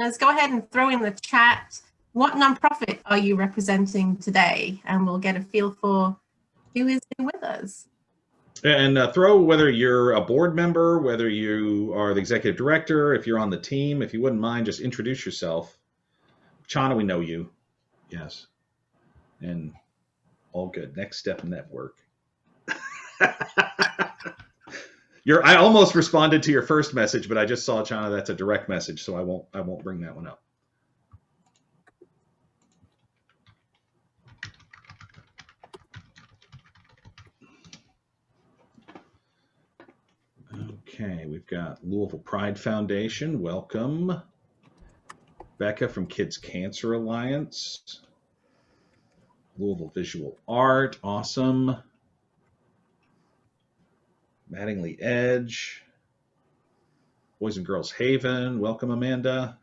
Let's go ahead and throw in the chat, what nonprofit are you representing today? And we'll get a feel for who is here with us. And throw whether you're a board member, whether you are the executive director, if you're on the team, if you wouldn't mind, just introduce yourself. Chana, we know you. Yes. And all good. Next step network. I almost responded to your first message, but I just saw, Chana, that's a direct message, so I won't bring that one up. Okay, we've got Louisville Pride Foundation. Welcome. Becca from Kids Cancer Alliance. Louisville Visual Art. Awesome. Mattingly Edge. Boys and Girls Haven. Welcome, Amanda.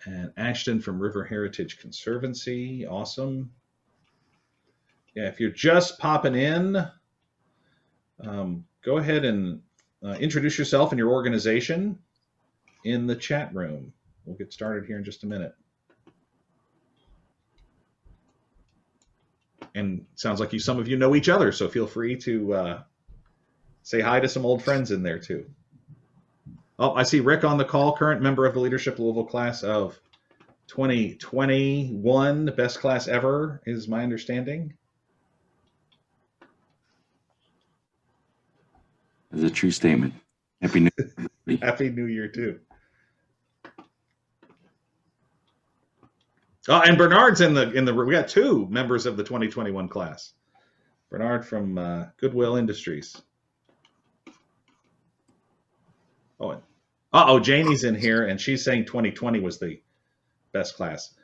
And Ashton from River Heritage Conservancy. Awesome. Yeah, if you're just popping in, go ahead and introduce yourself and your organization in the chat room. We'll get started here in just a minute. And it sounds like some of you know each other, so feel free to say hi to some old friends in there too. Oh, I see Rick on the call, current member of the Leadership Louisville class of 2021, best class ever is my understanding. That's a true statement. Happy New Year. Happy New Year too. Oh, and Bernard's in the we got two members of the 2021 class. Bernard from Goodwill Industries. Oh, Janie's in here, and she's saying 2020 was the best class.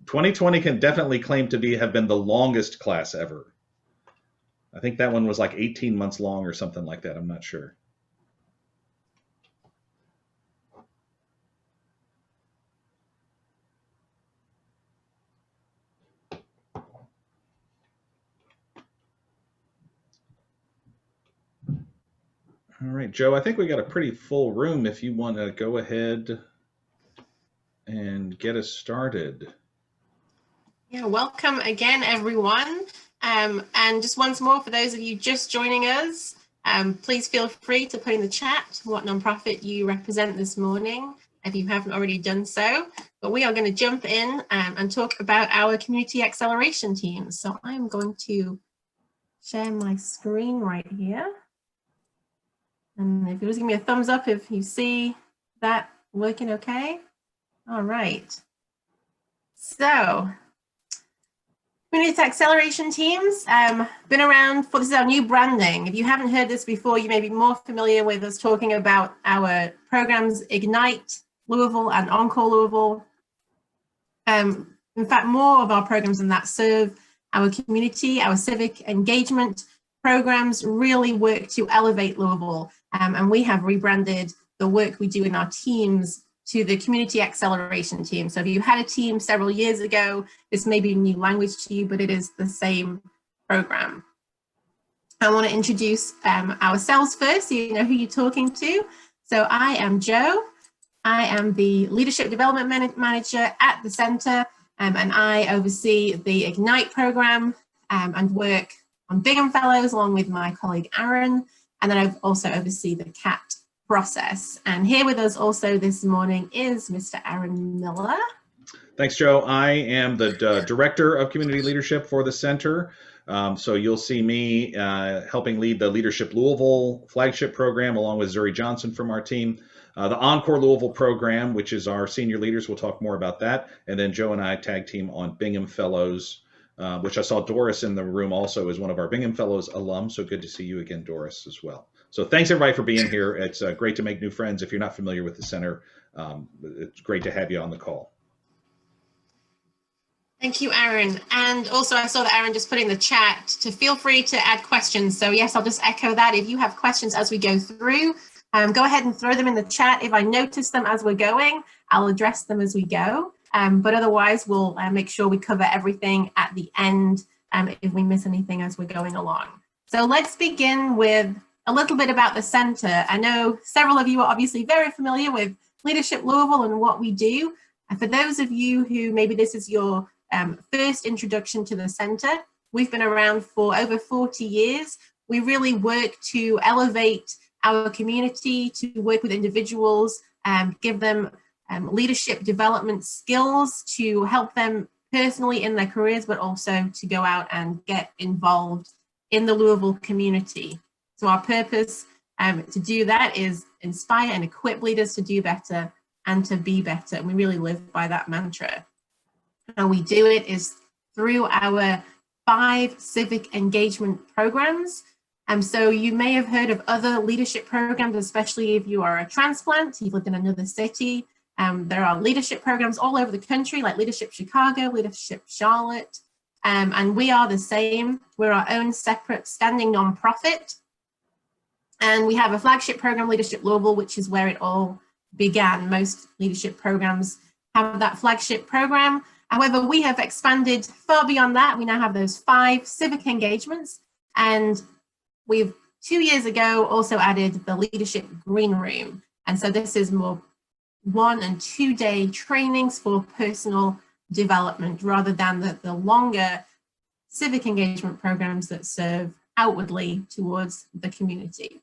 2020 can definitely claim to have been the longest class ever. I think that one was like 18 months long or something like that. I'm not sure. All right, Joe, I think we got a pretty full room if you want to go ahead and get us started. Yeah, welcome again, everyone. And just once more, for those of you just joining us, please feel free to put in the chat what nonprofit you represent this morning, if you haven't already done so. But we are going to jump in and talk about our community acceleration teams. So I'm going to share my screen right here. And if you just give me a thumbs up if you see that working okay. All right. So, community acceleration teams, been around for, this is our new branding. If you haven't heard this before, you may be more familiar with us talking about our programs Ignite Louisville and Encore Louisville. In fact, more of our programs than that serve our community, our civic engagement programs really work to elevate Louisville. And we have rebranded the work we do in our teams to the Community Acceleration Team. So if you had a team several years ago, this may be new language to you, but it is the same program. I want to introduce ourselves first, so you know who you're talking to. So I am Joe. I am the Leadership Development Manager at the Center, and I oversee the Ignite program and work on Bingham Fellows along with my colleague Aaron. And then I also oversee the CAT process. And here with us also this morning is Mr. Aaron Miller. Thanks, Joe. I am the Director of Community Leadership for the Center. So you'll see me helping lead the Leadership Louisville flagship program along with Zuri Johnson from our team. The Encore Louisville program, which is our senior leaders, we'll talk more about that. And then Joe and I tag team on Bingham Fellows, which I saw Doris in the room also as one of our Bingham Fellows alum. So good to see you again, Doris, as well. So thanks everybody for being here. It's great to make new friends. If you're not familiar with the center, it's great to have you on the call. Thank you, Aaron. And also I saw that Aaron just put in the chat to feel free to add questions. So yes, I'll just echo that. If you have questions as we go through, go ahead and throw them in the chat. If I notice them as we're going, I'll address them as we go. But otherwise, we'll make sure we cover everything at the end if we miss anything as we're going along. So let's begin with a little bit about the center. I know several of you are obviously very familiar with Leadership Louisville and what we do. And for those of you who maybe this is your first introduction to the center, we've been around for over 40 years. We really work to elevate our community, to work with individuals, give them leadership development skills to help them personally in their careers, but also to go out and get involved in the Louisville community. So our purpose to do that is inspire and equip leaders to do better and to be better. And we really live by that mantra. How we do it is through our 5 civic engagement programs. So you may have heard of other leadership programs, especially if you are a transplant, you've lived in another city. There are leadership programs all over the country, like Leadership Chicago, Leadership Charlotte, and we are the same. We're our own separate standing nonprofit. And we have a flagship program, Leadership Louisville, which is where it all began. Most leadership programs have that flagship program. However, we have expanded far beyond that. We now have those 5 civic engagements, and we've 2 years ago also added the Leadership Green Room. And so this is more 1- and 2-day trainings for personal development rather than the longer civic engagement programs that serve outwardly towards the community.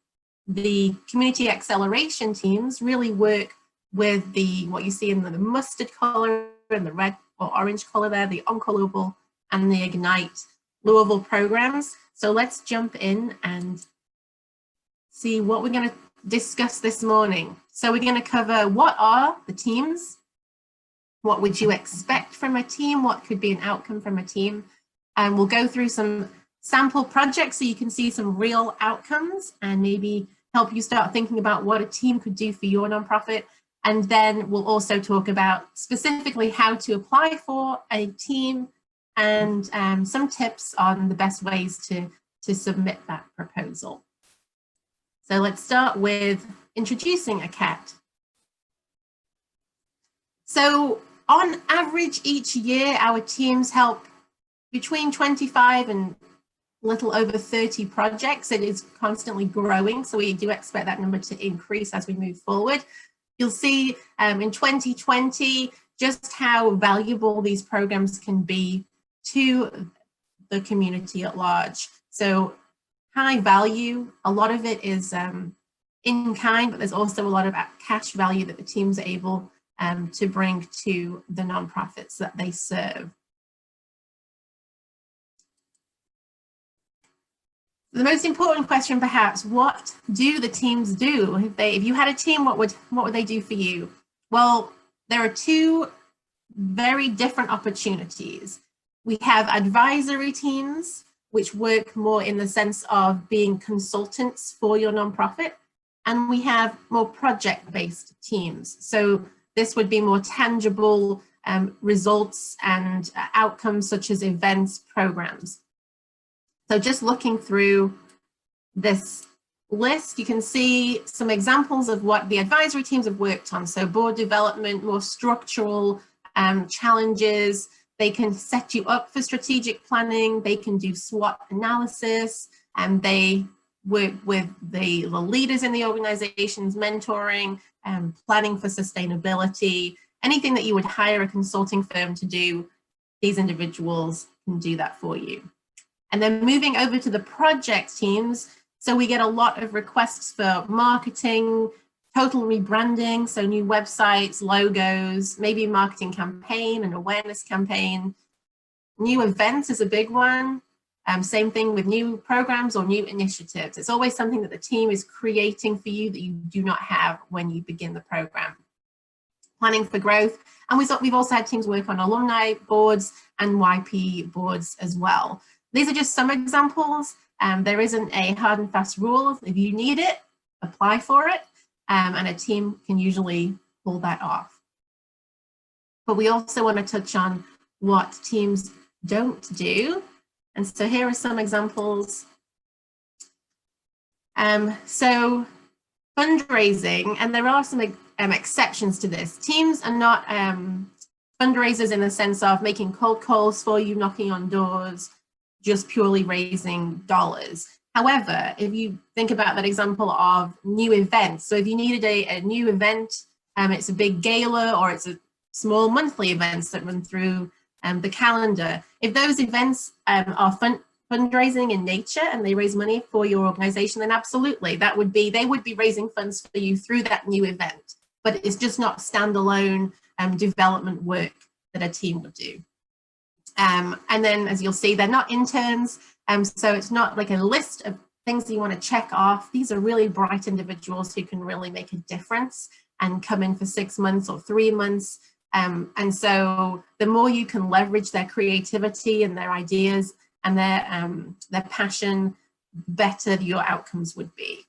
The community acceleration teams really work with what you see in the mustard color and the red or orange color there, the Encore Louisville and the Ignite Louisville programs. So let's jump in and see what we're going to discuss this morning. So we're going to cover what are the teams, what would you expect from a team, what could be an outcome from a team, and we'll go through some sample projects so you can see some real outcomes and maybe help you start thinking about what a team could do for your nonprofit. And then we'll also talk about specifically how to apply for a team and some tips on the best ways to submit that proposal. So let's start with introducing a CAT. So on average each year, our teams help between 25 and little over 30 projects. It is constantly growing, so we do expect that number to increase as we move forward. You'll see in 2020 just how valuable these programs can be to the community at large. So high value, a lot of it is in kind, but there's also a lot of cash value that the teams are able to bring to the nonprofits that they serve. The most important question, perhaps, what do the teams do? If you had a team, what would they do for you? Well, there are 2 very different opportunities. We have advisory teams, which work more in the sense of being consultants for your nonprofit, and we have more project-based teams. So this would be more tangible results and outcomes such as events, programs. So just looking through this list, you can see some examples of what the advisory teams have worked on. So board development, more structural challenges. They can set you up for strategic planning. They can do SWOT analysis, and they work with the leaders in the organizations, mentoring, planning for sustainability. Anything that you would hire a consulting firm to do, these individuals can do that for you. And then moving over to the project teams, so we get a lot of requests for marketing, total rebranding, so new websites, logos, maybe a marketing campaign, an awareness campaign. New events is a big one. Same thing with new programs or new initiatives. It's always something that the team is creating for you that you do not have when you begin the program. Planning for growth. And we've also had teams work on alumni boards and YP boards as well. These are just some examples. There isn't a hard and fast rule. If you need it, apply for it, and a team can usually pull that off. But we also want to touch on what teams don't do. And so here are some examples. So fundraising, and there are some exceptions to this. Teams are not fundraisers in the sense of making cold calls for you, knocking on doors, just purely raising dollars. However, if you think about that example of new events, so if you needed a new event it's a big gala, or it's a small monthly events that run through the calendar. If those events are fundraising in nature and they raise money for your organization, then absolutely, they would be raising funds for you through that new event. But it's just not standalone development work that a team would do. And then, as you'll see, they're not interns, so it's not like a list of things that you want to check off. These are really bright individuals who can really make a difference and come in for 6 months or 3 months. And so the more you can leverage their creativity and their ideas and their passion, better your outcomes would be.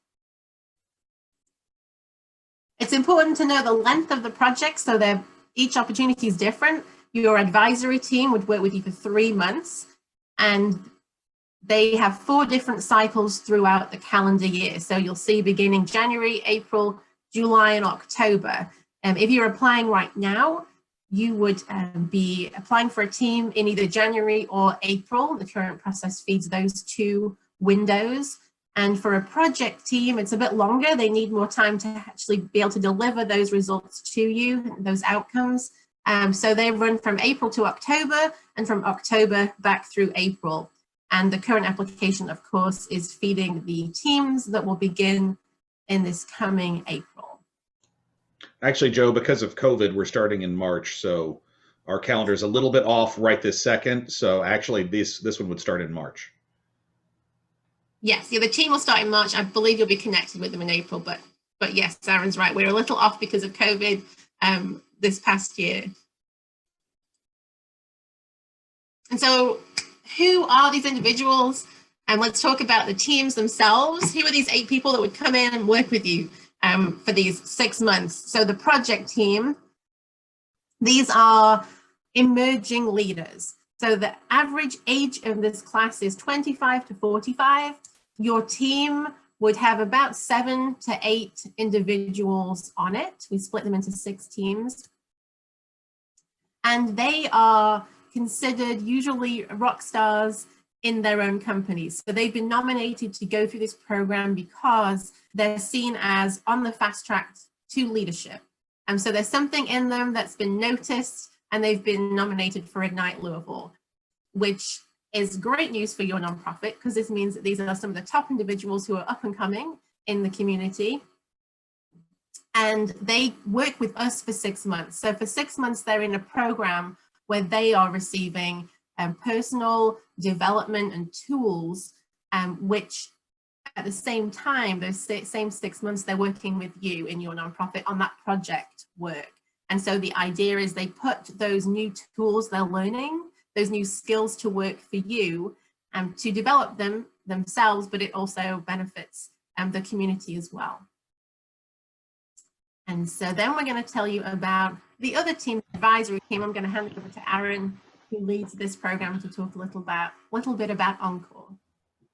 It's important to know the length of the project, so each opportunity is different. Your advisory team would work with you for 3 months, and they have 4 different cycles throughout the calendar year. So you'll see beginning January, April, July, and October. If you're applying right now, you would be applying for a team in either January or April. The current process feeds those 2 windows. And for a project team, it's a bit longer. They need more time to actually be able to deliver those results to you, those outcomes. So they run from April to October, and from October back through April. And the current application, of course, is feeding the teams that will begin in this coming April. Actually, Joe, because of COVID, we're starting in March, so our calendar is a little bit off right this second. So actually, this one would start in March. Yes, yeah, the team will start in March. I believe you'll be connected with them in April, but yes, Aaron's right. We're a little off because of COVID this past year. And so, who are these individuals? And let's talk about the teams themselves. Who are these 8 people that would come in and work with you for these 6 months? So the project team, these are emerging leaders. So the average age of this class is 25 to 45. Your team would have about 7 to 8 individuals on it. We split them into 6 teams. And they are considered usually rock stars in their own companies. So they've been nominated to go through this program because they're seen as on the fast track to leadership. And so there's something in them that's been noticed, and they've been nominated for Ignite Louisville, which is great news for your nonprofit, because this means that these are some of the top individuals who are up and coming in the community. And they work with us for 6 months. So for 6 months, they're in a program where they are receiving personal development and tools, which at the same time, those same 6 months, they're working with you in your nonprofit on that project work. And so the idea is they put those new tools they're learning, those new skills to work for you, to develop them themselves, but it also benefits the community as well. And so then we're going to tell you about the other team, the advisory team. I'm going to hand it over to Aaron, who leads this program, to talk a little bit about Encore.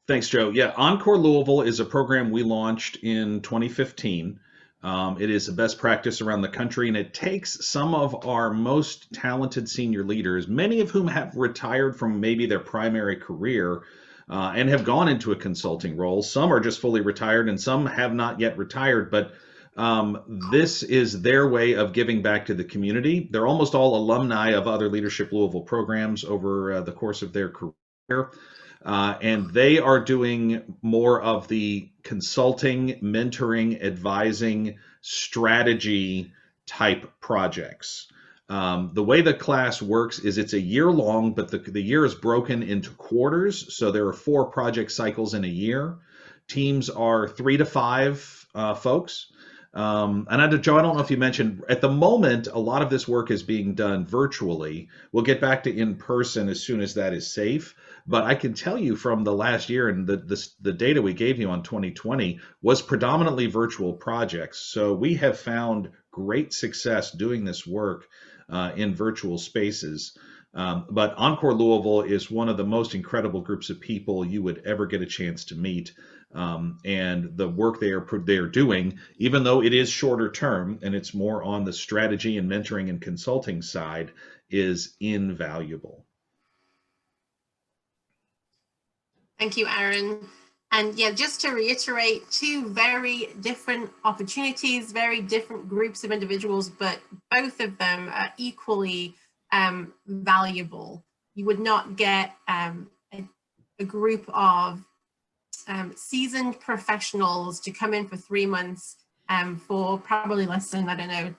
Thanks, Joe. Yeah, Encore Louisville is a program we launched in 2015. It is a best practice around the country, and it takes some of our most talented senior leaders, many of whom have retired from maybe their primary career and have gone into a consulting role. Some are just fully retired, and some have not yet retired, but this is their way of giving back to the community. They're almost all alumni of other Leadership Louisville programs over the course of their career. And they are doing more of the consulting, mentoring, advising, strategy type projects. The way the class works is it's a year long, but the year is broken into quarters. So there are 4 project cycles in a year. Teams are 3 to 5 folks. And Joe, I don't know if you mentioned, at the moment, a lot of this work is being done virtually. We'll get back to in person as soon as that is safe. But I can tell you from the last year, and the data we gave you on 2020 was predominantly virtual projects. So we have found great success doing this work in virtual spaces. But Encore Louisville is one of the most incredible groups of people you would ever get a chance to meet. And the work they are doing, even though it is shorter term and it's more on the strategy and mentoring and consulting side, is invaluable. Thank you, Aaron. And yeah, just to reiterate, two very different opportunities, very different groups of individuals, but both of them are equally valuable. You would not get a group of seasoned professionals to come in for 3 months for probably less than, I don't know,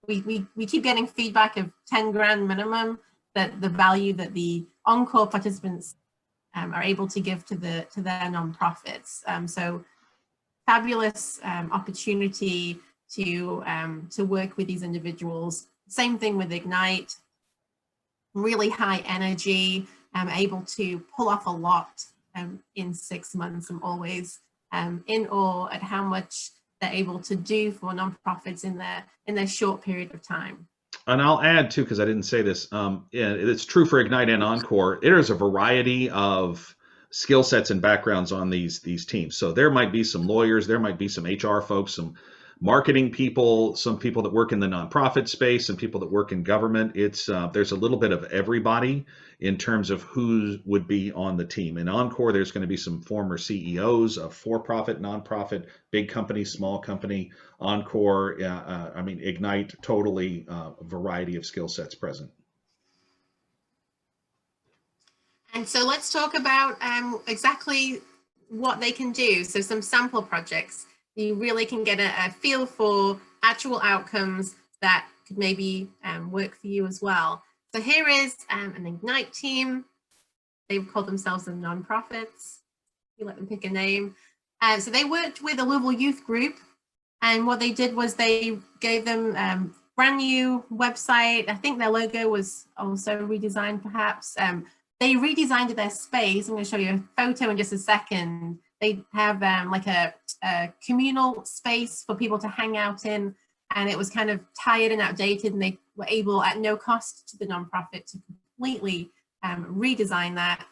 we keep getting feedback of 10 grand minimum, that the value that the Encore participants are able to give to their nonprofits. So fabulous opportunity to work with these individuals. Same thing with Ignite, really high energy, able to pull off a lot in 6 months. I'm always in awe at how much they're able to do for nonprofits in their short period of time. And I'll add too, because I didn't say this, it's true for Ignite and Encore. There is a variety of skill sets and backgrounds on these teams. So there might be some lawyers, there might be some HR folks, some marketing people, some people that work in the nonprofit space, some people that work in government. It's there's a little bit of everybody in terms of who would be on the team. In Encore, there's going to be some former CEOs of for-profit, nonprofit, big company, small company. Encore, I mean, Ignite, totally a variety of skill sets present. And so let's talk about exactly what they can do. So some sample projects. You really can get a feel for actual outcomes that could maybe work for you as well. So here is an Ignite team. They've called themselves the nonprofits. You let them pick a name. So they worked with a Louisville youth group, and what they did was they gave them brand new website. I think their logo was also redesigned perhaps. They redesigned their space. I'm going to show you a photo in just a second. They have like a communal space for people to hang out in, and it was kind of tired and outdated, and they were able at no cost to the nonprofit to completely redesign that.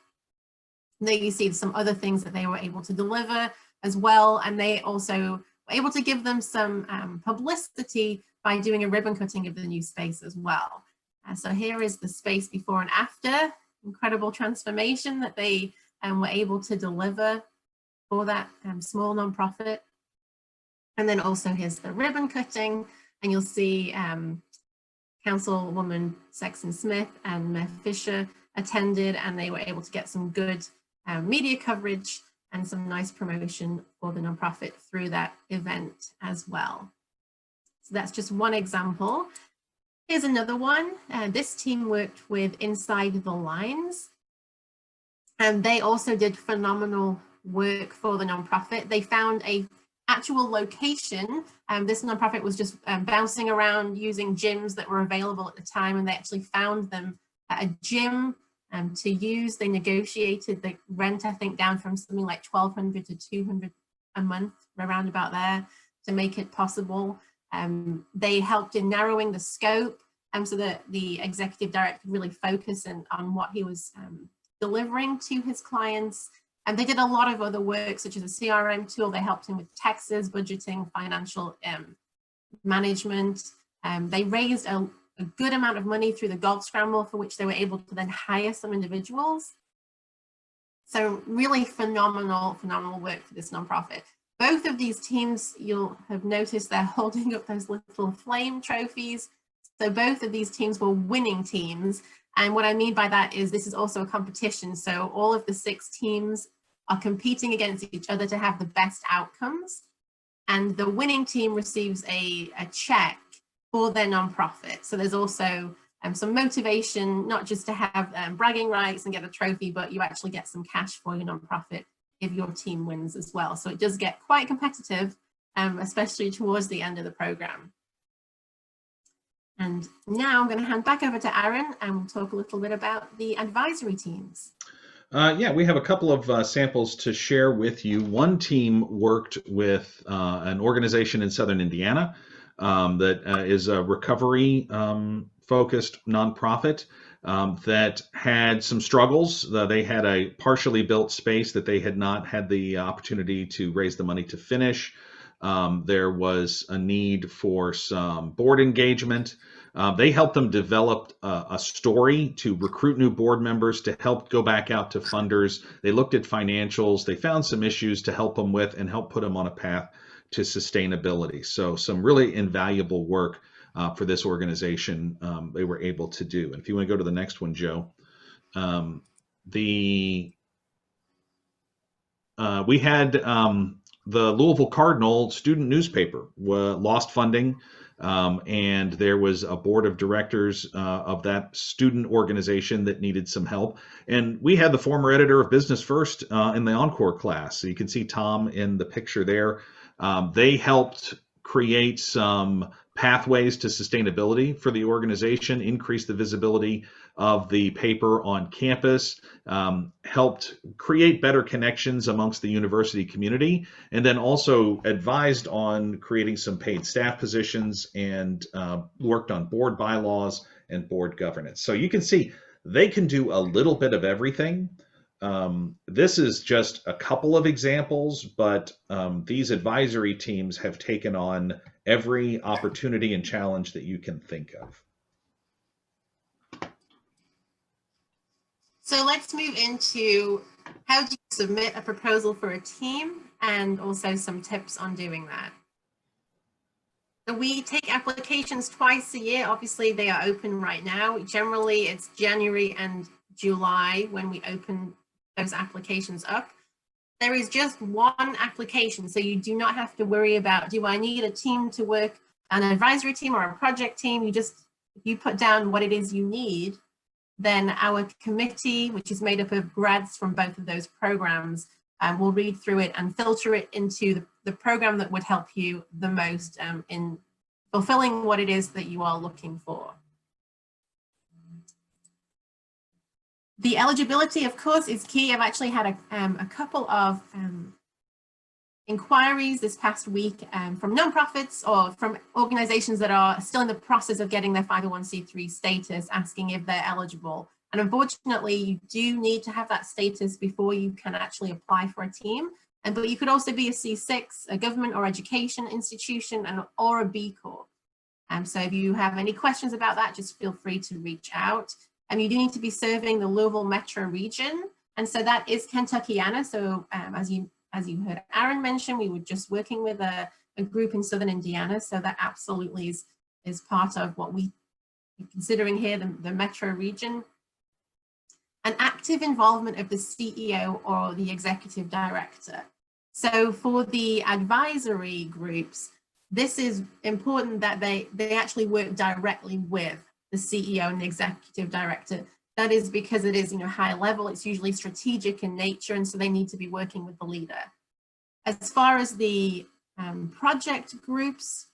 And then you see some other things that they were able to deliver as well, and they also were able to give them some publicity by doing a ribbon cutting of the new space as well. So here is the space before and after. Incredible transformation that they were able to deliver for that small nonprofit. And then also here's the ribbon cutting, and you'll see Councilwoman Sexton Smith and Mayor Fisher attended, and they were able to get some good media coverage and some nice promotion for the nonprofit through that event as well. So that's just one example. Here's another one. This team worked with Inside the Lines, and they also did phenomenal work for the nonprofit. They found a actual location. This nonprofit was just bouncing around using gyms that were available at the time, and they actually found them a gym to use. They negotiated the rent, I think, down from something like $1,200 to $200 a month, around about there, to make it possible. They helped in narrowing the scope so that the executive director could really focus on what he was delivering to his clients. And they did a lot of other work, such as a CRM tool. They helped him with taxes, budgeting, financial management. They raised a good amount of money through the golf scramble, for which they were able to then hire some individuals. So really phenomenal work for this nonprofit. Both of these teams, you'll have noticed they're holding up those little flame trophies. So both of these teams were winning teams. And what I mean by that is this is also a competition. So all of the 6 teams are competing against each other to have the best outcomes. And the winning team receives a check for their nonprofit. So there's also some motivation, not just to have bragging rights and get a trophy, but you actually get some cash for your nonprofit if your team wins as well. So it does get quite competitive, especially towards the end of the program. And now I'm going to hand back over to Aaron, and we'll talk a little bit about the advisory teams. Yeah, we have a couple of samples to share with you. One team worked with an organization in Southern Indiana that is a recovery focused nonprofit that had some struggles. They had a partially built space that they had not had the opportunity to raise the money to finish. There was a need for some board engagement. They helped them develop a story to recruit new board members, to help go back out to funders. They looked at financials. They found some issues to help them with and help put them on a path to sustainability. So some really invaluable work for this organization they were able to do. And if you want to go to the next one, Joe, we had the Louisville Cardinal student newspaper lost funding, and there was a board of directors of that student organization that needed some help. And we had the former editor of Business First in the Encore class. So you can see Tom in the picture there. They helped create some pathways to sustainability for the organization, increase the visibility of the paper on campus, helped create better connections amongst the university community, and then also advised on creating some paid staff positions and worked on board bylaws and board governance. So you can see they can do a little bit of everything. This is just a couple of examples, but these advisory teams have taken on every opportunity and challenge that you can think of. So let's move into how do you submit a proposal for a team, and also some tips on doing that. So we take applications twice a year. Obviously, they are open right now. Generally, it's January and July when we open those applications up. There is just one application, so you do not have to worry about, do I need a team to work, an advisory team or a project team? You put down what it is you need, then our committee, which is made up of grads from both of those programs, will read through it and filter it into the program that would help you the most in fulfilling what it is that you are looking for. The eligibility, of course, is key. I've actually had a couple of inquiries this past week from nonprofits or from organizations that are still in the process of getting their 501c3 status, asking if they're eligible. And unfortunately, you do need to have that status before you can actually apply for a team. But you could also be a C6, a government or education institution, or a B Corp. So if you have any questions about that, just feel free to reach out. You do need to be serving the Louisville metro region. And so that is Kentuckiana. So as you heard Aaron mention, we were just working with a group in Southern Indiana. So that absolutely is part of what we are considering here, the metro region. An active involvement of the CEO or the executive director. So for the advisory groups, this is important that they actually work directly with the CEO and the executive director. That is because it is, high level, it's usually strategic in nature, and so they need to be working with the leader. As far as the project groups,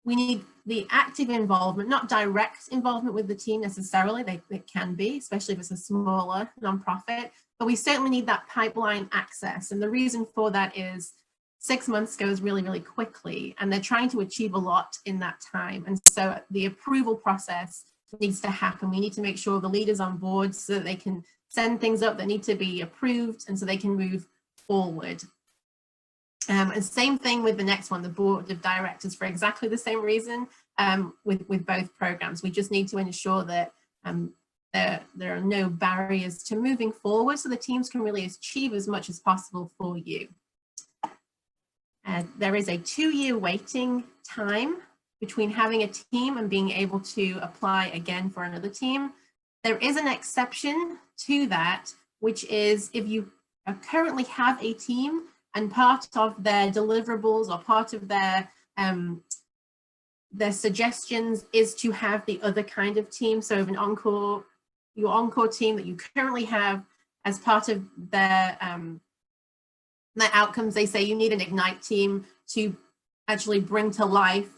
we need the active involvement, not direct involvement with the team necessarily. It can be, especially if it's a smaller nonprofit, but we certainly need that pipeline access. And the reason for that is 6 months goes really, really quickly, and they're trying to achieve a lot in that time. And so the approval process needs to happen. We need to make sure the leader's on board so that they can send things up that need to be approved, and so they can move forward. And same thing with the next one, the board of directors, for exactly the same reason with both programs. We just need to ensure that there are no barriers to moving forward so the teams can really achieve as much as possible for you. There is a 2-year waiting time between having a team and being able to apply again for another team. There is an exception to that, which is if you currently have a team and part of their deliverables or part of their suggestions is to have the other kind of team. So if your Encore team that you currently have, as part of their outcomes, they say you need an Ignite team to actually bring to life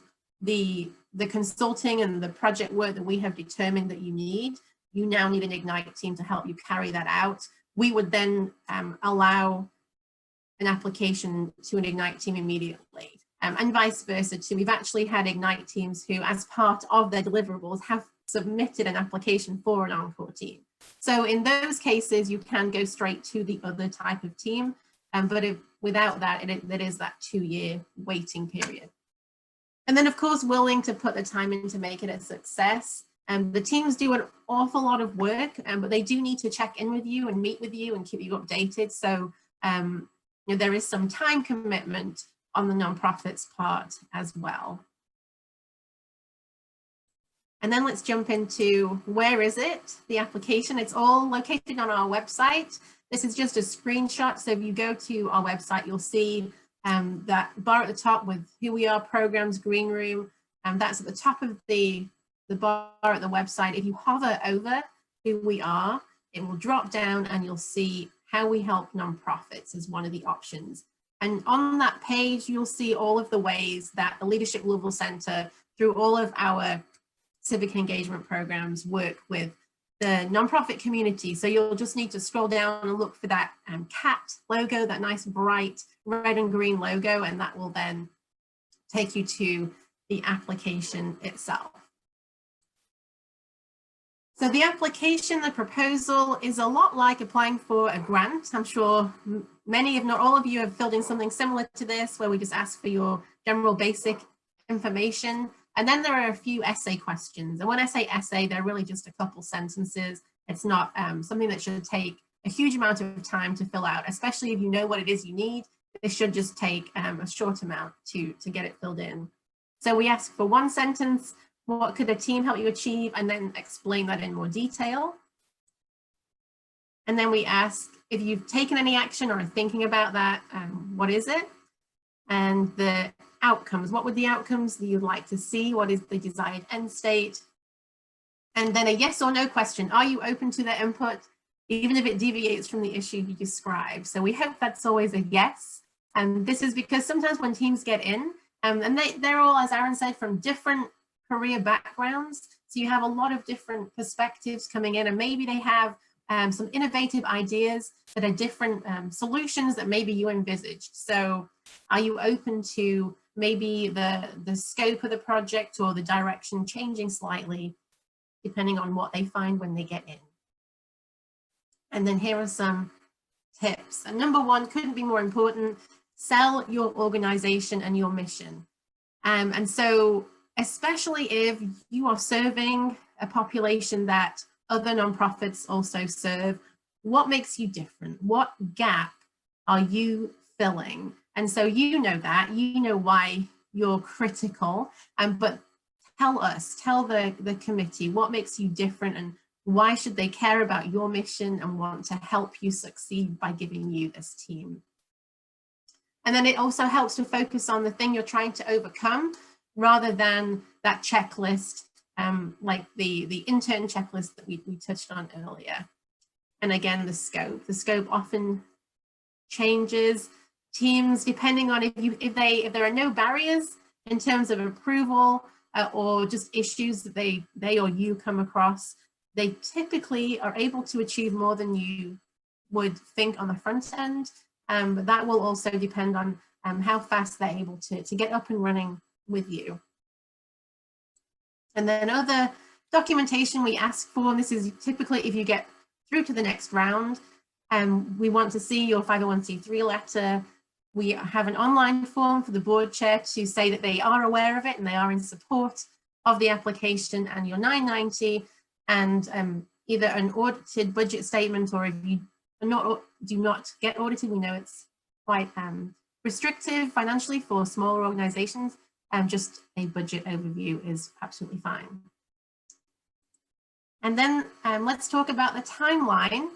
the consulting and the project work that we have determined that you need. You now need an Ignite team to help you carry that out. We would then allow an application to an Ignite team immediately, and vice versa too. We've actually had Ignite teams who, as part of their deliverables, have submitted an application for an Encore team. So in those cases, you can go straight to the other type of team, but without that, there is that 2-year waiting period. And then, of course, willing to put the time in to make it a success. The teams do an awful lot of work, but they do need to check in with you and meet with you and keep you updated. So there is some time commitment on the nonprofit's part as well. And then let's jump into where is it, the application. It's all located on our website. This is just a screenshot. So if you go to our website, you'll see that bar at the top with who we are, programs, green room, and that's at the top of the bar at the website. If you hover over who we are, it will drop down and you'll see how we help nonprofits as one of the options. And on that page, you'll see all of the ways that the Leadership Louisville Center, through all of our civic engagement programs, work with the nonprofit community. So you'll just need to scroll down and look for that cat logo, that nice bright red and green logo, and that will then take you to the application itself. So the application, the proposal, is a lot like applying for a grant. I'm sure many, if not all of you, have filled in something similar to this, where we just ask for your general basic information. And then there are a few essay questions. And when I say essay, they're really just a couple sentences. It's not something that should take a huge amount of time to fill out, especially if you know what it is you need. This should just take a short amount to get it filled in. So we ask for one sentence, what could a team help you achieve? And then explain that in more detail. And then we ask if you've taken any action or are thinking about that, what is it? And the outcomes, what would the outcomes that you'd like to see? What is the desired end state? And then a yes or no question. Are you open to their input, even if it deviates from the issue you describe? So we hope that's always a yes. And this is because sometimes when teams get in, and they're all, as Aaron said, from different career backgrounds. So you have a lot of different perspectives coming in, and maybe they have some innovative ideas that are different solutions that maybe you envisaged. So are you open to maybe the scope of the project or the direction changing slightly, depending on what they find when they get in? And then here are some tips. And number one, couldn't be more important, sell your organization and your mission. And so especially if you are serving a population that other nonprofits also serve, what makes you different? What gap are you filling? And so you know that, you know why you're critical, but tell us, tell the committee, what makes you different and why should they care about your mission and want to help you succeed by giving you this team? And then it also helps to focus on the thing you're trying to overcome rather than that checklist, like the intern checklist that we touched on earlier. And again, the scope often changes. Teams, depending on if there are no barriers in terms of approval or just issues that they or you come across, they typically are able to achieve more than you would think on the front end. But that will also depend on how fast they're able to get up and running with you. And then other documentation we ask for, and this is typically if you get through to the next round, we want to see your 501c3 letter. We have an online form for the board chair to say that they are aware of it and they are in support of the application, and your 990, and either an audited budget statement, or if you do not get audited, we know it's quite restrictive financially for smaller organizations, just a budget overview is absolutely fine. And then let's talk about the timeline.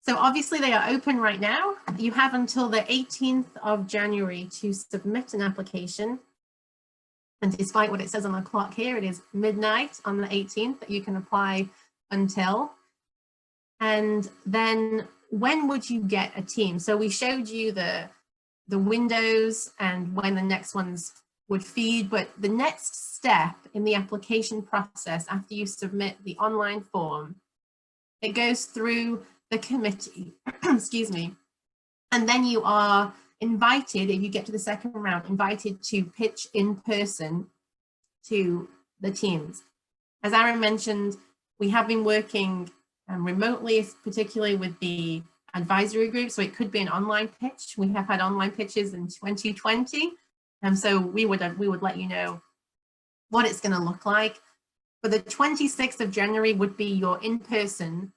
So obviously they are open right now. You have until the 18th of January to submit an application. And despite what it says on the clock here, it is midnight on the 18th that you can apply until. And then when would you get a team? So we showed you the windows and when the next ones would feed, but the next step in the application process after you submit the online form, it goes through the committee, excuse me, and then you are invited, if you get to the second round, invited to pitch in person to the teams. As Aaron mentioned, we have been working remotely, particularly with the advisory group, so it could be an online pitch. We have had online pitches in 2020, and so we would let you know what it's going to look like. For the 26th of January would be your in-person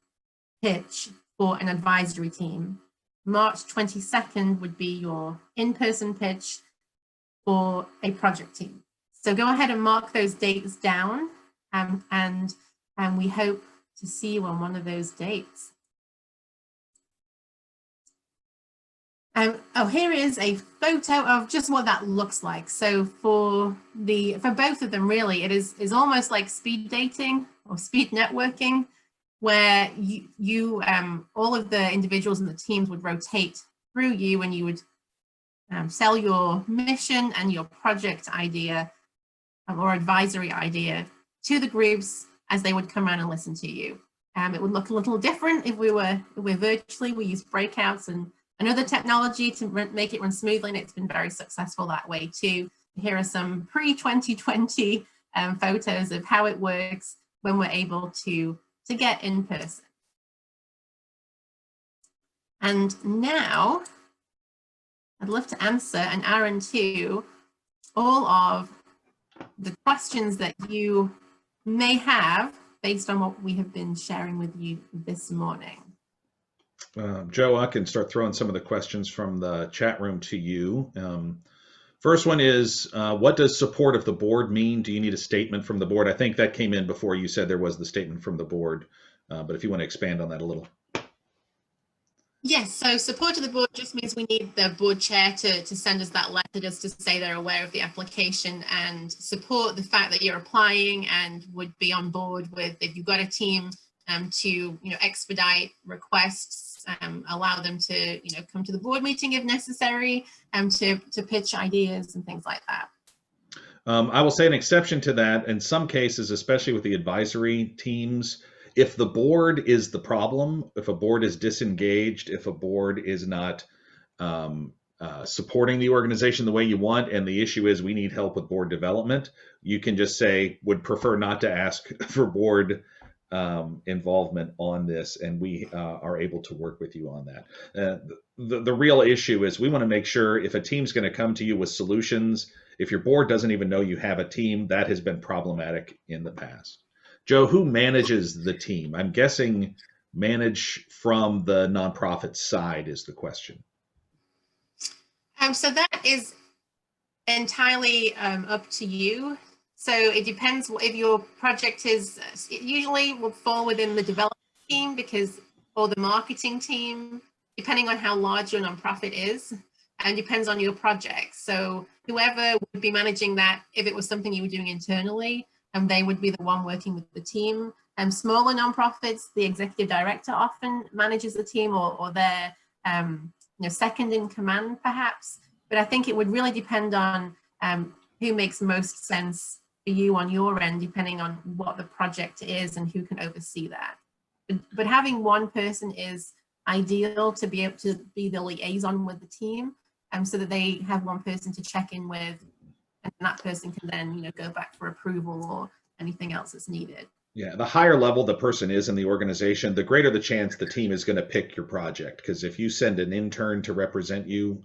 pitch for an advisory team. March 22nd would be your in-person pitch for a project team. So go ahead and mark those dates down, and we hope to see you on one of those dates. Here is a photo of just what that looks like. So for both of them, really, it is almost like speed dating or speed networking, where you all of the individuals in the teams would rotate through you, and you would sell your mission and your project idea or advisory idea to the groups as they would come around and listen to you. It would look a little different if we're virtually. We use breakouts and another technology to make it run smoothly, and it's been very successful that way too. Here are some pre-2020 photos of how it works when we're able to get in person. And now I'd love to answer, and Aaron too, all of the questions that you may have based on what we have been sharing with you this morning. Joe, I can start throwing some of the questions from the chat room to you. First one is, what does support of the board mean? Do you need a statement from the board? I think that came in before you said there was the statement from the board, but if you want to expand on that a little. Yes, so support of the board just means we need the board chair to send us that letter just to say they're aware of the application and support the fact that you're applying and would be on board with, if you've got a team, to expedite requests, allow them to come to the board meeting if necessary, to pitch ideas and things like that. I will say an exception to that in some cases, especially with the advisory teams. If the board is the problem, if a board is disengaged, if a board is not supporting the organization the way you want, and the issue is we need help with board development, you can just say, would prefer not to ask for board involvement on this, and we are able to work with you on that. The real issue is we want to make sure if a team's going to come to you with solutions, if your board doesn't even know you have a team, that has been problematic in the past. Joe, who manages the team? I'm guessing manage from the nonprofit side is the question. So that is entirely up to you. So it depends if your project is, it usually will fall within the development team or the marketing team, depending on how large your nonprofit is, and depends on your project. So whoever would be managing that, if it was something you were doing internally, they would be the one working with the team. Smaller nonprofits, the executive director often manages the team, or their second in command perhaps. But I think it would really depend on who makes most sense for you on your end, depending on what the project is and who can oversee that. But having one person is ideal to be able to be the liaison with the team, so that they have one person to check in with, and that person can then go back for approval or anything else that's needed. Yeah, the higher level the person is in the organization, the greater the chance the team is going to pick your project. Because if you send an intern to represent you,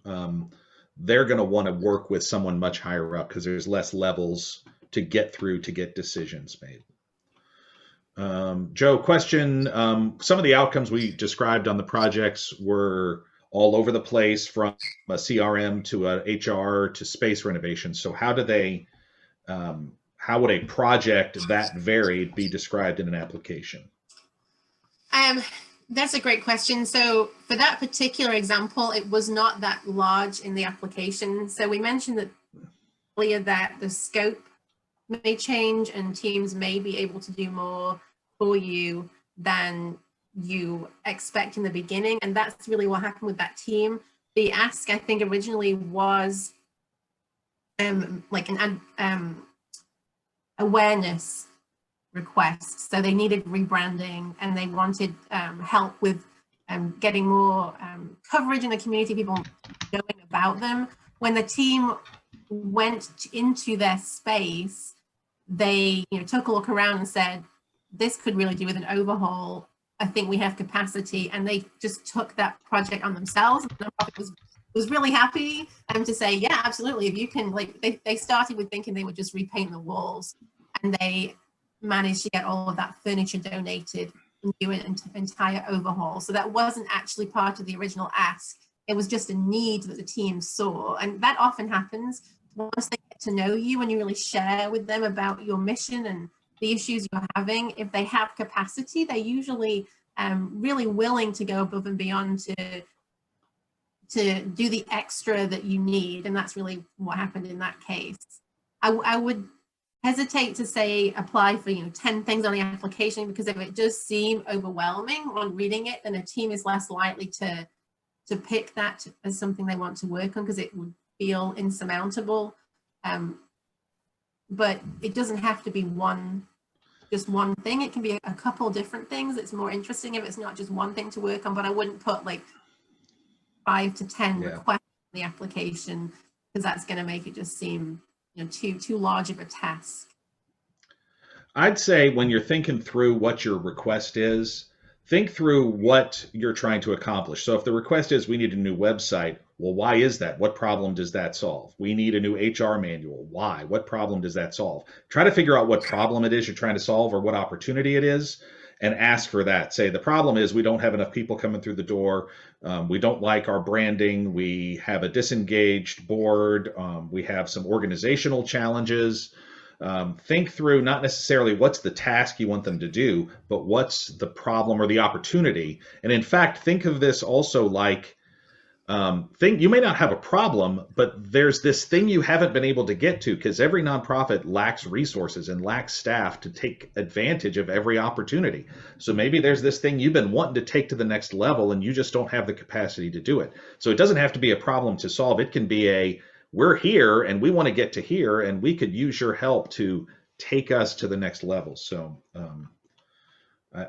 they're going to want to work with someone much higher up because there's less levels to get through to get decisions made. Joe, question, some of the outcomes we described on the projects were all over the place, from a CRM to a HR to space renovation. So how do they, how would a project that varied be described in an application? That's a great question. So for that particular example, it was not that large in the application. So we mentioned that earlier that the scope may change and teams may be able to do more for you than you expect in the beginning. And that's really what happened with that team. The ask, I think, originally was like an awareness request. So they needed rebranding and they wanted help with getting more coverage in the community, people knowing about them. When the team went into their space, they took a look around and said, this could really do with an overhaul. I think we have capacity, and they just took that project on themselves. The nonprofit was was really happy to say, yeah, absolutely. If you can, like, they started with thinking they would just repaint the walls, and they managed to get all of that furniture donated and do an entire overhaul. So that wasn't actually part of the original ask. It was just a need that the team saw. And that often happens once they get to know you and you really share with them about your mission and the issues you're having. If they have capacity, they're usually really willing to go above and beyond to do the extra that you need. And that's really what happened in that case. I would hesitate to say apply for 10 things on the application, because if it does seem overwhelming on reading it, then a team is less likely to pick that as something they want to work on, because it would feel insurmountable. But it doesn't have to be just one thing. It can be a couple different things. It's more interesting if it's not just one thing to work on, but I wouldn't put like 5 to 10 requests in the application, because that's going to make it just seem too large of a task. I'd say when you're thinking through what your request is, think through what you're trying to accomplish. So if the request is we need a new website, well, why is that? What problem does that solve? We need a new HR manual. Why? What problem does that solve? Try to figure out what problem it is you're trying to solve or what opportunity it is, and ask for that. Say the problem is we don't have enough people coming through the door. We don't like our branding. We have a disengaged board. We have some organizational challenges. Think through not necessarily what's the task you want them to do, but what's the problem or the opportunity. And in fact, think of this also like, you may not have a problem, but there's this thing you haven't been able to get to, because every nonprofit lacks resources and lacks staff to take advantage of every opportunity. So maybe there's this thing you've been wanting to take to the next level and you just don't have the capacity to do it. So it doesn't have to be a problem to solve. It can be we're here and we want to get to here and we could use your help to take us to the next level. So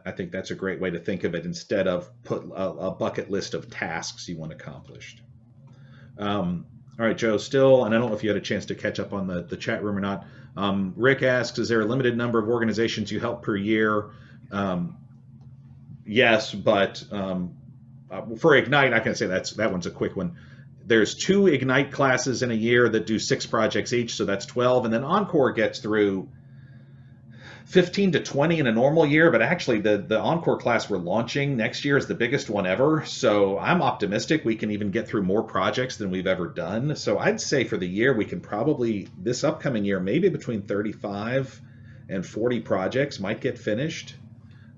I think that's a great way to think of it, instead of put a bucket list of tasks you want accomplished. All right, Joe, still, and I don't know if you had a chance to catch up on the chat room or not. Rick asks, is there a limited number of organizations you help per year? Yes, but for Ignite, I can say that one's a quick one. There's 2 Ignite classes in a year that do 6 projects each, so that's 12. And then Encore gets through 15 to 20 in a normal year, but actually the Encore class we're launching next year is the biggest one ever. So I'm optimistic we can even get through more projects than we've ever done. So I'd say for the year, we can probably, this upcoming year, maybe between 35 and 40 projects might get finished.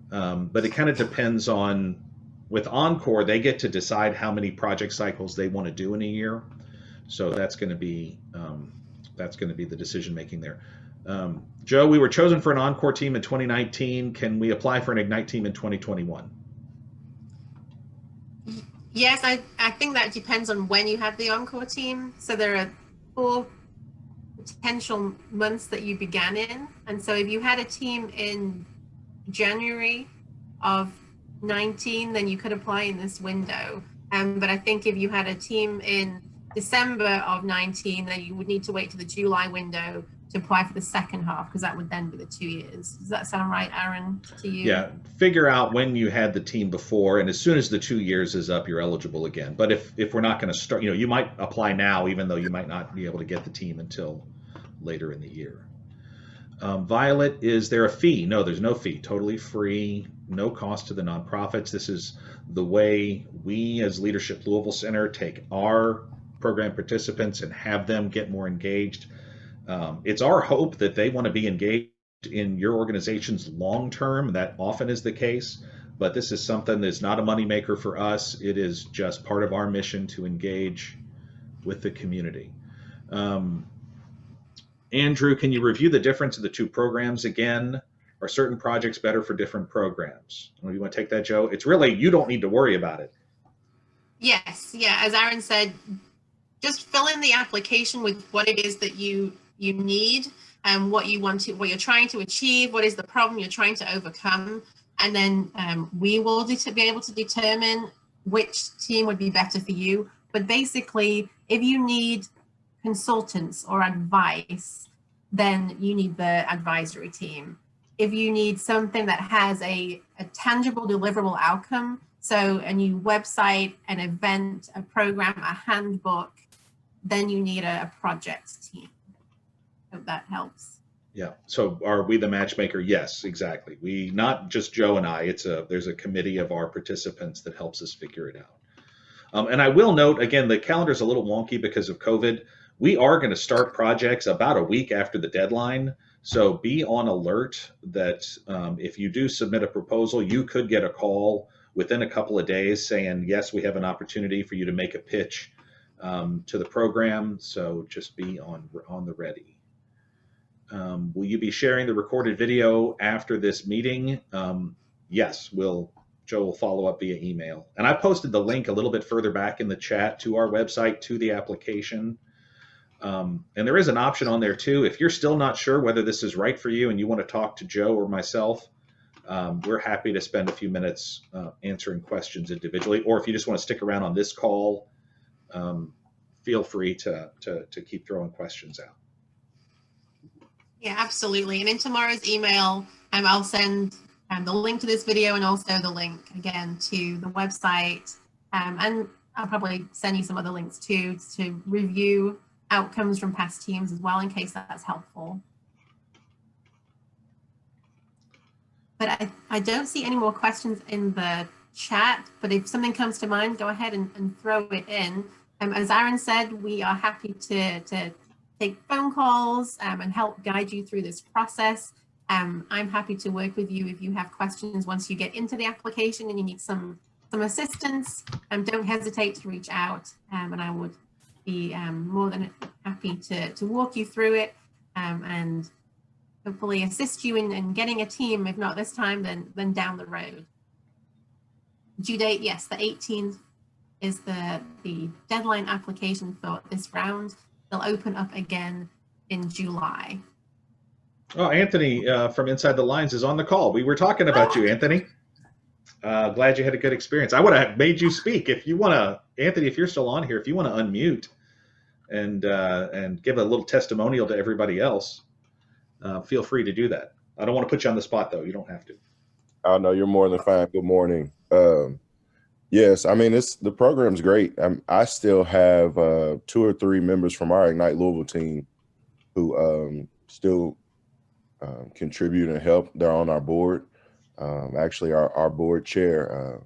But it kind of depends on, with Encore, they get to decide how many project cycles they want to do in a year. So that's going to be the decision making there. Joe, we were chosen for an Encore team in 2019. Can we apply for an Ignite team in 2021? Yes, I think that depends on when you have the Encore team. So there are 4 potential months that you began in. And so if you had a team in January of 19, then you could apply in this window. But I think if you had a team in December of 19, then you would need to wait to the July window to apply for the second half, because that would then be the 2 years. Does that sound right, Aaron, to you? Yeah, figure out when you had the team before, and as soon as the 2 years is up, you're eligible again. But if we're not going to start, you might apply now, even though you might not be able to get the team until later in the year. Violet, is there a fee? No, there's no fee. Totally free, no cost to the nonprofits. This is the way we as Leadership Louisville Center take our program participants and have them get more engaged. It's our hope that they want to be engaged in your organization's long term. That often is the case, but this is something that's not a moneymaker for us. It is just part of our mission to engage with the community. Andrew, can you review the difference of the 2 programs again? Are certain projects better for different programs? You want to take that, Joe? It's really, you don't need to worry about it. Yes, yeah, as Aaron said, just fill in the application with what it is that you need and what you're trying to achieve, what is the problem you're trying to overcome, and then we will be able to determine which team would be better for you. But basically, if you need consultants or advice, then you need the advisory team. If you need something that has a tangible deliverable outcome, So a new website, an event, a program, a handbook, then you need a project team. Hope that helps. Yeah. So are we the matchmaker? Yes, exactly. We, not just Joe and I, there's a committee of our participants that helps us figure it out. And I will note, again, the calendar's a little wonky because of COVID. We are going to start projects about a week after the deadline. So be on alert that if you do submit a proposal, you could get a call within a couple of days saying, yes, we have an opportunity for you to make a pitch to the program. So just be on the ready. Will you be sharing the recorded video after this meeting? Yes, Joe will follow up via email. And I posted the link a little bit further back in the chat to our website, to the application. And there is an option on there too. If you're still not sure whether this is right for you and you want to talk to Joe or myself, we're happy to spend a few minutes answering questions individually. Or if you just want to stick around on this call, feel free to keep throwing questions out. Yeah, absolutely. And in tomorrow's email, I'll send the link to this video and also the link again to the website. And I'll probably send you some other links too to review outcomes from past teams as well, in case that's helpful. But I don't see any more questions in the chat, but if something comes to mind, go ahead and throw it in. As Aaron said, we are happy to take phone calls and help guide you through this process. I'm happy to work with you if you have questions once you get into the application and you need some assistance. Don't hesitate to reach out, and I would be more than happy to walk you through it and hopefully assist you in getting a team, if not this time, then down the road. Due date, yes, the 18th is the deadline application for this round. They'll open up again in July. Oh, Anthony from Inside the Lines is on the call. We were talking about you, Anthony. Glad you had a good experience. I would have made you speak. If you want to, Anthony, if you're still on here, if you want to unmute and give a little testimonial to everybody else, feel free to do that. I don't want to put you on the spot, though. You don't have to. Oh, no, you're more than fine. Good morning. Yes, I mean, the program's great. I still have 2 or 3 members from our Ignite Louisville team who still contribute and help. They're on our board. Actually, our board chair,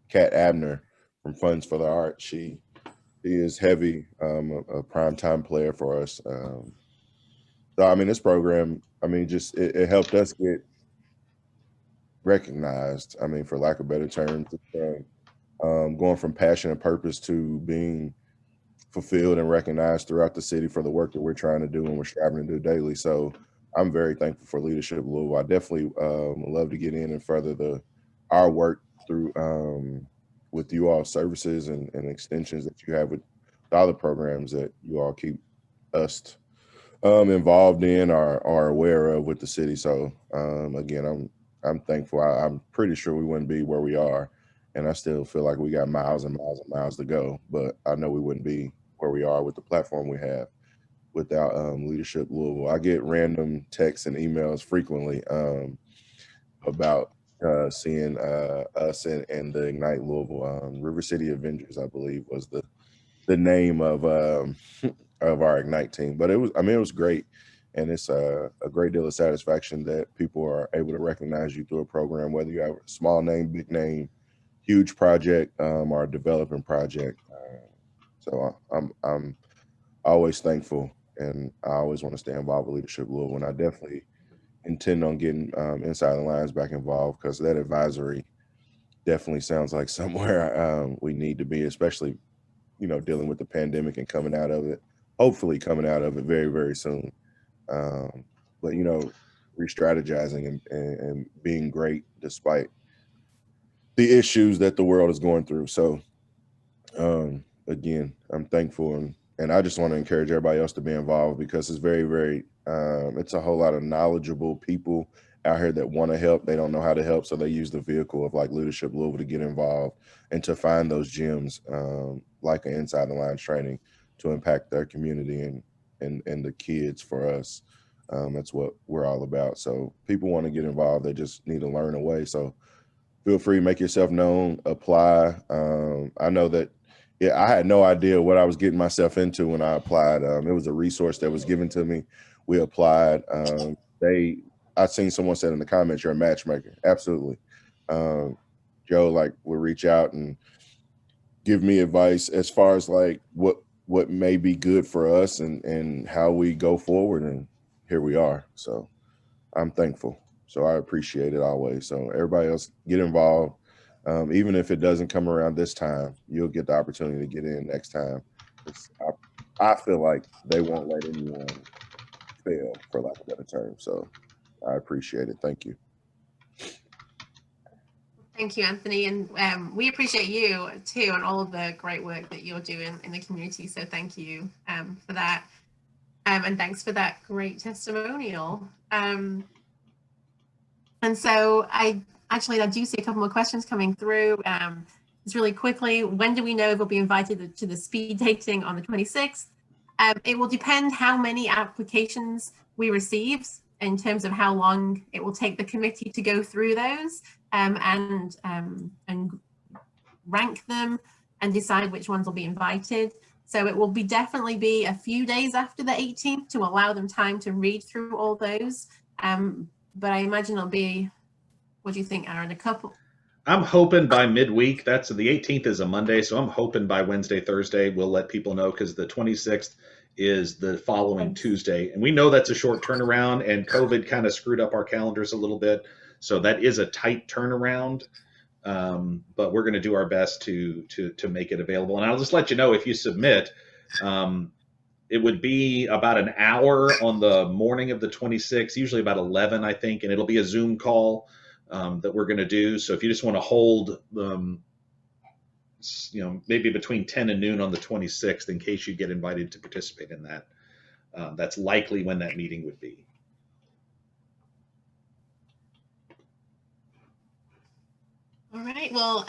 Kat Abner from Funds for the Arts, she is heavy, a primetime player for us. So, I mean, this program, I mean, just it helped us get recognized, I mean, for lack of better terms. Going from passion and purpose to being fulfilled and recognized throughout the city for the work that we're trying to do and we're striving to do daily. So I'm very thankful for Leadership Louisville. I definitely love to get in and further our work through with you all services and extensions that you have with the other programs that you all keep us involved in or are aware of with the city. So again, I'm thankful. I'm pretty sure we wouldn't be where we are. And I still feel like we got miles and miles and miles to go, but I know we wouldn't be where we are with the platform we have without Leadership Louisville. I get random texts and emails frequently about seeing us and the Ignite Louisville. River City Avengers, I believe, was the name of our Ignite team. But it was great. And it's a great deal of satisfaction that people are able to recognize you through a program, whether you have a small name, big name, huge project, or a developing project. So I'm always thankful, and I always want to stay involved with Leadership Louisville. And I definitely intend on getting Inside the Lines back involved, because that advisory definitely sounds like somewhere we need to be, especially, dealing with the pandemic and coming out of it, hopefully coming out of it very, very soon. But, re-strategizing and being great despite the issues that the world is going through. So again, I'm thankful, and I just want to encourage everybody else to be involved, because it's very, very it's a whole lot of knowledgeable people out here that want to help. They don't know how to help, so they use the vehicle of like Leadership Louisville to get involved and to find those gems, like an Inside the Lines training, to impact their community and the kids for us. That's what we're all about. So people want to get involved. They just need to learn a way. So feel free to make yourself known, apply. I know that, I had no idea what I was getting myself into when I applied. It was a resource that was given to me. We applied. I seen someone said in the comments, you're a matchmaker. Absolutely. Joe will reach out and give me advice as far as what may be good for us and how we go forward. And here we are. So I'm thankful. So I appreciate it always. So everybody else get involved. Even if it doesn't come around this time, you'll get the opportunity to get in next time. I feel like they won't let anyone fail, for lack of a better term. So I appreciate it. Thank you. Thank you, Anthony. And we appreciate you too and all of the great work that you're doing in the community. So thank you for that. And thanks for that great testimonial. And so I do see a couple more questions coming through. Just really quickly, when do we know if we'll be invited to the speed dating on the 26th? It will depend how many applications we receive in terms of how long it will take the committee to go through those and rank them and decide which ones will be invited. So it will definitely be a few days after the 18th to allow them time to read through all those. But I imagine it'll be, what do you think, Aaron, a couple? I'm hoping by midweek. The 18th is a Monday, so I'm hoping by Wednesday, Thursday, we'll let people know, because the 26th is the following Tuesday. And we know that's a short turnaround, and COVID kind of screwed up our calendars a little bit. So that is a tight turnaround. But we're going to do our best to make it available. And I'll just let you know, if you submit, it would be about an hour on the morning of the 26th, usually about 11, I think, and it'll be a Zoom call that we're going to do. So if you just want to hold, maybe between 10 and noon on the 26th, in case you get invited to participate in that, that's likely when that meeting would be. All right. Well,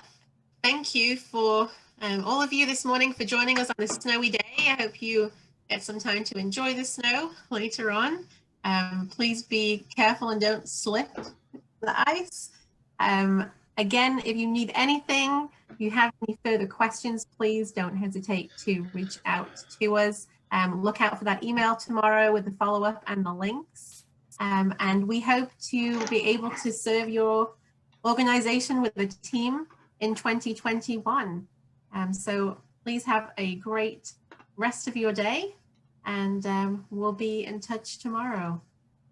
thank you for all of you this morning for joining us on this snowy day. I hope you get some time to enjoy the snow later on. Please be careful and don't slip the ice. Again, if you need anything, if you have any further questions, please don't hesitate to reach out to us. Look out for that email tomorrow with the follow-up and the links. And we hope to be able to serve your organization with a team in 2021. So please have a great rest of your day, and we'll be in touch tomorrow.